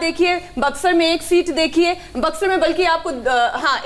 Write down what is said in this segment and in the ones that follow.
देखिए, बक्सर में 1 सीट देखिए, बक्सर में बल्कि आपको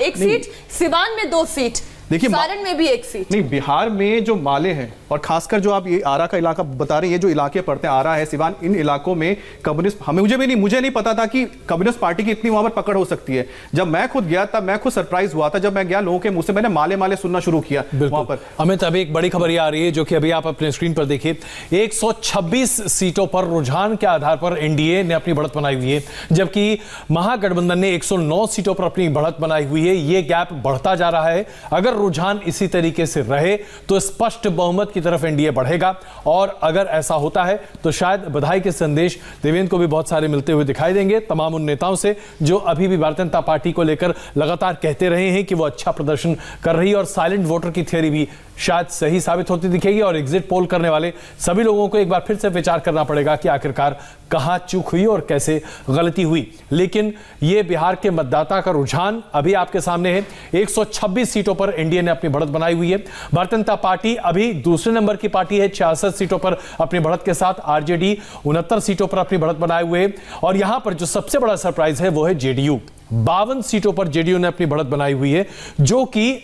1 सीट, सिवान में 2 सीट, देखिए सारण में भी 1 सीट। नहीं, बिहार में जो माले हैं और खासकर जो आप ये आरा का इलाका बता रहे हैं, ये जो इलाके पड़ते हैं, आरा है, सिवान, इन इलाकों में कम्युनिस्ट, मुझे नहीं पता था कि कम्युनिस्ट पार्टी की इतनी वहां पर पकड़ हो सकती है। जब मैं खुद गया तब मैं खुद सरप्राइज हुआ था, जब मैं गया लोगों के मुंह से मैंने माले माले सुनना शुरू किया वहां पर। अमित, अभी एक बड़ी खबर आ रही है जो कि अभी आप अपने स्क्रीन पर देखिए। 126 सीटों पर रुझान के आधार पर एनडीए ने अपनी बढ़त बनाई हुई है, जबकि महागठबंधन ने 109 सीटों पर अपनी बढ़त बनाई हुई है। ये गैप बढ़ता जा रहा है। अगर रुझान इसी तरीके से रहे तो स्पष्ट बहुमत की तरफ एनडीए बढ़ेगा, और अगर ऐसा होता है तो शायद बधाई के संदेश देवेंद्र को भी बहुत सारे मिलते हुए दिखाई देंगे, तमाम उन नेताओं से जो अभी भी भारतीय जनता पार्टी को लेकर लगातार कहते रहे हैं कि वो अच्छा प्रदर्शन कर रही है, और साइलेंट वोटर की थ्योरी भी शायद सही साबित होती दिखेगी। और एग्जिट पोल करने वाले सभी लोगों को एक बार फिर से विचार करना पड़ेगा कि आखिरकार कहां चूक हुई और कैसे गलती हुई। लेकिन यह बिहार के मतदाता का रुझान अभी आपके सामने है। 126 सीटों पर एनडीए ने अपनी बढ़त बनाई हुई है। भारतीय जनता पार्टी अभी दूसरे नंबर की पार्टी है, 66 सीटों पर अपनी बढ़त के साथ। आरजेडी 69 सीटों पर अपनी बढ़त बनाए हुए। और यहां पर जो सबसे बड़ा सरप्राइज है वो है जेडीयू। 52 सीटों पर जेडीयू ने अपनी बढ़त बनाई हुई है, जो कि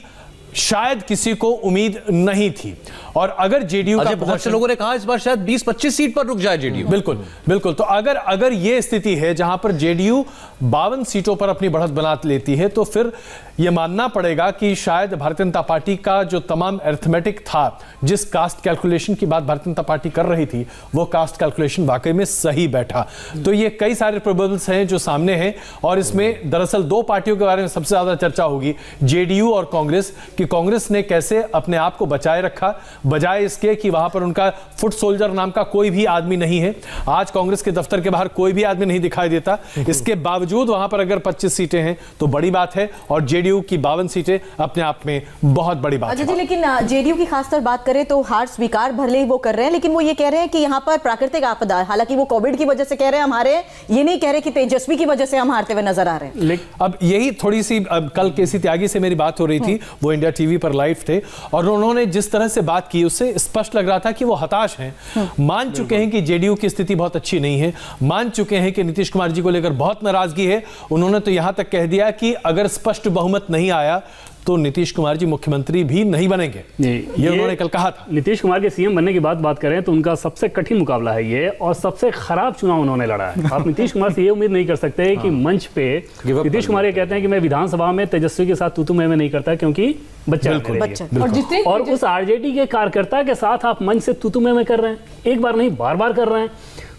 शायद किसी को उम्मीद नहीं थी। और अगर जेडीयू का, बहुत से लोगों ने कहा इस बार शायद 20-25 सीट पर रुक जाए जेडीयू। बिल्कुल बिल्कुल। तो अगर ये स्थिति है जहां पर जेडीयू 52 सीटों पर अपनी बढ़त बना लेती है, तो फिर यह मानना पड़ेगा कि शायद भारतीय जनता पार्टी का जो तमाम अरिथमेटिक था, जिस कास्ट कैलकुलेशन की बात भारतीय जनता पार्टी कर रही थी, वो कास्ट कैलकुलेशन वाकई में सही बैठा। तो ये कई सारे प्रोबेबल्स हैं जो सामने हैं, और इसमें दरअसल 2 पार्टियों के बारे में सबसे ज्यादा चर्चा होगी, जेडीयू और कांग्रेस, कि कांग्रेस ने कैसे अपने आप को बचाए रखा, बजाय इसके कि वहां पर उनका फुट सोल्जर नाम का कोई भी आदमी नहीं है। आज कांग्रेस के दफ्तर के बाहर कोई भी आदमी नहीं दिखाई देता। इसके बावजूद वहां पर अगर 25 सीटें हैं तो बड़ी बात है, और जेडीयू की 52 सीटें अपने आप में बहुत बड़ी बात है। लेकिन जेडीयू की खासतौर बात करें तो हार स्वीकार भले ही वो कर रहे हैं, लेकिन वो ये कह रहे हैं कि यहाँ पर प्राकृतिक आपदा, हालांकि वो कोविड की वजह से कह रहे हैं हमारे, ये नहीं कह रहे कि तेजस्वी की वजह से हम हारते हुए नजर आ रहे हैं। अब यही थोड़ी सी, कल केसी त्यागी से मेरी बात हो रही थी, वो इंडिया टीवी पर लाइव थे, और उन्होंने जिस तरह से बात की उससे स्पष्ट लग रहा था कि वो हताश हैं। मान चुके हैं कि जेडीयू की स्थिति बहुत अच्छी नहीं है, मान चुके हैं कि नीतीश कुमार जी को लेकर बहुत नाराजगी है। उन्होंने तो यहां तक कह दिया कि अगर स्पष्ट बहुमत नहीं आया तो नीतीश कुमार जी मुख्यमंत्री भी नहीं बनेंगे। ये उन्होंने कल कहा था। नीतीश कुमार के सीएम बनने की बात करें तो उनका सबसे कठिन मुकाबला है ये, और सबसे खराब चुनाव उन्होंने लड़ा है। आप नीतीश कुमार से ये उम्मीद नहीं कर सकते कि मंच पे नीतीश कुमार ये कहते हैं कि मैं विधानसभा में तेजस्वी के साथ तू मैं नहीं करता क्योंकि बच्चा। और उस आरजेडी के कार्यकर्ता के साथ आप मंच से तू मैं कर रहे हैं, एक बार नहीं बार बार कर रहे हैं।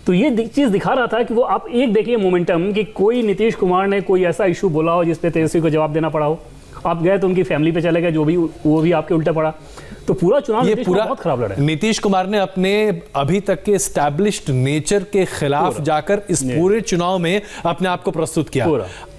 तो ये चीज दिखा रहा था कि वो, आप एक देखिए मोमेंटम, कि कोई नीतीश कुमार ने कोई ऐसा इशू बोला हो जिसपे तेजस्वी को जवाब देना पड़ा हो। आप गए तो उनकी फैमिली पे चले गए, जो भी वो भी आपके उल्टा पड़ा। तो पूरा चुनाव ये पूरा बहुत खराब लड़ा। नीतीश कुमार ने अपने अभी तक के एस्टैब्लिश्ड नेचर के खिलाफ जाकर इस पूरे चुनाव में अपने आप को प्रस्तुत किया।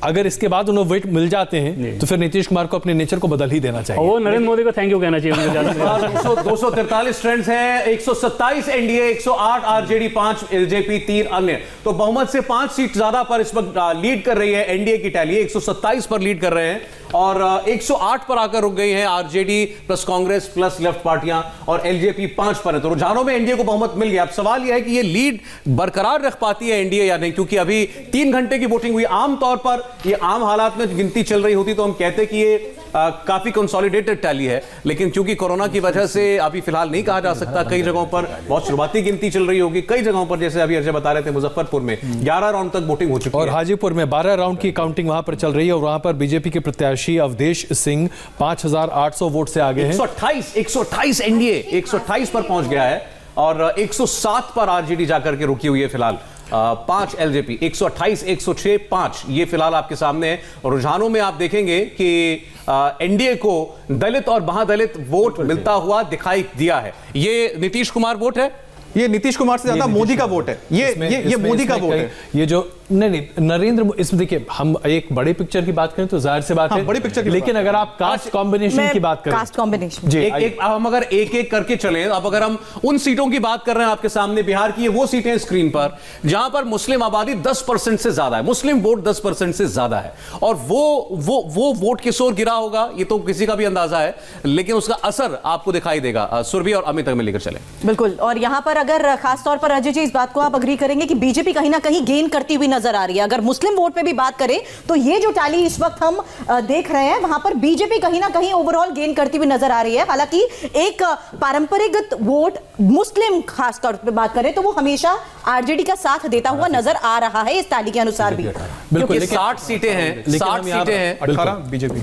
अगर इसके बाद उन्हें वेट मिल जाते हैं तो फिर नीतीश कुमार को अपने नेचर को बदल ही देना चाहिए। वो नरेंद्र मोदी को थैंक यू कहना चाहिए। 243 ट्रेंड्स हैं, 127 एनडीए, 108 आरजेडी, 5 एलजेपी, 3 अन्य। तो बहुमत से 5 सीट ज्यादा पर इस वक्त लीड कर रही है एनडीए की टैली, 127 पर लीड कर रहे हैं, और 108 पर आकर रुक गई हैं RJD plus Congress plus left पार्टियां, और एलजेपी 5 पर है। तो रुझानों में एनडीए को बहुमत मिल गया। अब सवाल यह है कि यह लीड बरकरार रख पाती है एनडीए या नहीं, क्योंकि अभी 3 घंटे की वोटिंग हुई। आमतौर पर ये आम हालात में गिनती चल रही होती तो हम कहते कि ये काफी कंसोलिडेटेड टैली है, लेकिन चूंकि कोरोना की वजह से अभी फिलहाल नहीं कहा जा सकता। कई जगहों पर बहुत शुरुआती गिनती चल रही होगी, कई जगहों पर जैसे अभी अजय बता रहे थे मुजफ्फरपुर में 11 राउंड तक वोटिंग हो चुकी है, और हाजीपुर में 12 राउंड की काउंटिंग वहां पर चल रही है, और वहां पर बीजेपी के प्रत्याशी अवधेश सिंह 5800 वोट से आगे हैं। 128 एनडीए 128 पर पहुंच गया है, और 107 पर आरजेडी जाकर के रुकी हुई है फिलहाल। 5 एलजेपी, 128, 106, 5 ये फिलहाल आपके सामने है। और रुझानों में आप देखेंगे कि एनडीए को दलित और महादलित वोट मिलता हुआ दिखाई दिया है। ये नीतीश कुमार वोट है, ये नीतीश कुमार से ज्यादा मोदी का वोट है। ये मोदी का वोट है। ये जो नहीं नरेंद्र, इसमें देखिए हम एक बड़ी पिक्चर की बात करें तो जाहिर सी बात है बड़ी पिक्चर की, लेकिन अगर आप कास्ट कॉम्बिनेशन की बात करें, कास्ट कॉम्बिनेशन जी, हम अगर एक करके चलें, अब अगर हम उन सीटों की बात कर रहे हैं आपके सामने, बिहार की वो सीटें स्क्रीन पर जहां पर मुस्लिम आबादी 10% से ज्यादा है, मुस्लिम वोट 10% से ज्यादा है, और वो वोट किस ओर गिरा होगा ये तो किसी का भी अंदाजा है, लेकिन उसका असर आपको दिखाई देगा। सुरभि और अमित में लेकर चले। बिल्कुल, और यहां पर अगर खास तौर पर अजय जी इस बात को आप अग्री करेंगे कि बीजेपी कहीं ना कहीं गेन करती हुई नजर आ रही है। अगर मुस्लिम वोट पे भी बात करें तो ये जो टैली इस वक्त हम देख रहे हैं वहां पर बीजेपी कहीं ना कहीं ओवरऑल गेन करती हुई नजर आ रही है। हालांकि एक पारंपरिक वोट मुस्लिम खास तौर पे बात करें तो वो हमेशा आरजेडी का साथ देता हुआ नजर आ रहा है इस टैली के अनुसार भी। क्योंकि 60 सीटें हैं, 60 सीटें हैं। 18 बीजेपी।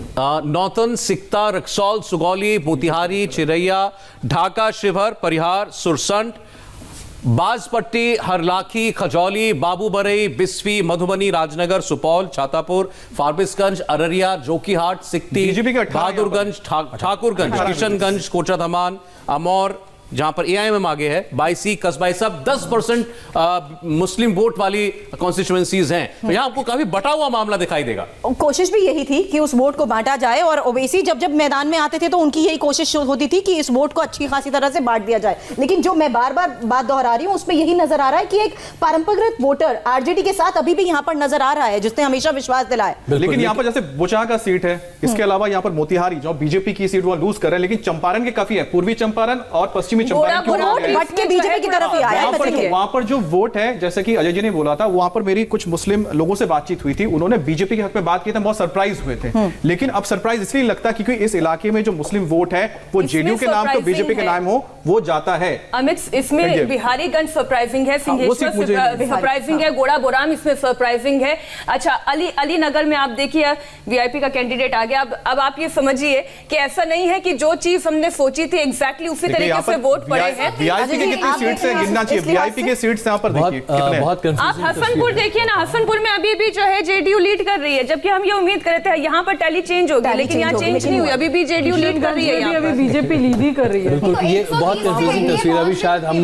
नौतन, सिकता, रक्सौल, सुगौली, मोतिहारी, चिरैया, ढाका, शिवहर, परिहार, सुरसंड, बाजपट्टी, हरलाखी, खजौली, बाबूबरई, बिस्फी, मधुबनी, राजनगर, सुपौल, छातापुर, फारबिसगंज, अररिया, जोकीहाट, सिकती, बीजेपी के 18 बहादुरगंज, ठाकुरगंज, किशनगंज, कोचाधमान, अमौर, जहां पर एआईएमएम आगे है, बाईसी, कस्बा, सब 10% मुस्लिम वोट वाली कॉन्स्टिट्यूएंसीज हैं। तो यहां आपको काफी बटा हुआ मामला दिखाई देगा। कोशिश भी यही थी कि उस वोट को बांटा जाए और ओवैसी जब जब मैदान में आते थे तो उनकी यही कोशिश होती थी कि इस वोट को अच्छी खासी तरह से बांट दिया जाए। लेकिन जो मैं बार बार बात दोहरा रही हूं उसमें यही नजर आ रहा है कि एक पारंपरिक वोटर आरजेडी के साथ अभी भी यहां पर नजर आ रहा है जिसने हमेशा विश्वास दिलाया। लेकिन यहाँ पर जैसे बोचाहा का सीट है, इसके अलावा यहाँ पर मोतिहारी जो बीजेपी की सीट वो लूज कर रहे हैं, लेकिन चंपारण के काफी है, पूर्वी चंपारण और पश्चिमी चंपारण बट के बीजेपी की तरफ ही आया है। वहां पर जो वोट है, जैसे कि अजय जी ने बोला था, वहां पर मेरी कुछ मुस्लिम लोगों से बातचीत हुई थी, उन्होंने बीजेपी के हक में बात की थी, बहुत सरप्राइज हुए थे। लेकिन अब सरप्राइज इसलिए लगता है क्योंकि इस इलाके में जो मुस्लिम वोट है वो जेडीयू के नाम तो बीजेपी के नाम हो वो जाता है। अमित, इसमें बिहारीगंज सरप्राइजिंग है, सिंहेश्वर सरप्राइजिंग है, गोड़ा बोराम इसमें सरप्राइजिंग है। अच्छा, अली नगर में आप देखिए वीआईपी का कैंडिडेट आ गया। अब आप ये समझिए कि ऐसा नहीं है कि जो चीज हमने सोची थी एग्जैक्टली उसी तरीके से वोट पड़े हैं। वीआईपी के कितनी सीट्स हैं गिनना चाहिए, वीआईपी के सीट्स यहाँ पर देखिए कितने। बहुत आप हसनपुर देखिए ना, हसनपुर में अभी भी जो है जेडीयू लीड कर रही है, जबकि हम ये उम्मीद कर रहे थे यहाँ पर टैली चेंज होगी, लेकिन यहाँ चेंज नहीं हुई, अभी भी जेडीयू लीड कर रही है, अभी बीजेपी लीड ही कर रही है। ये बहुत कंफ्यूजिंग तस्वीर अभी शायद हम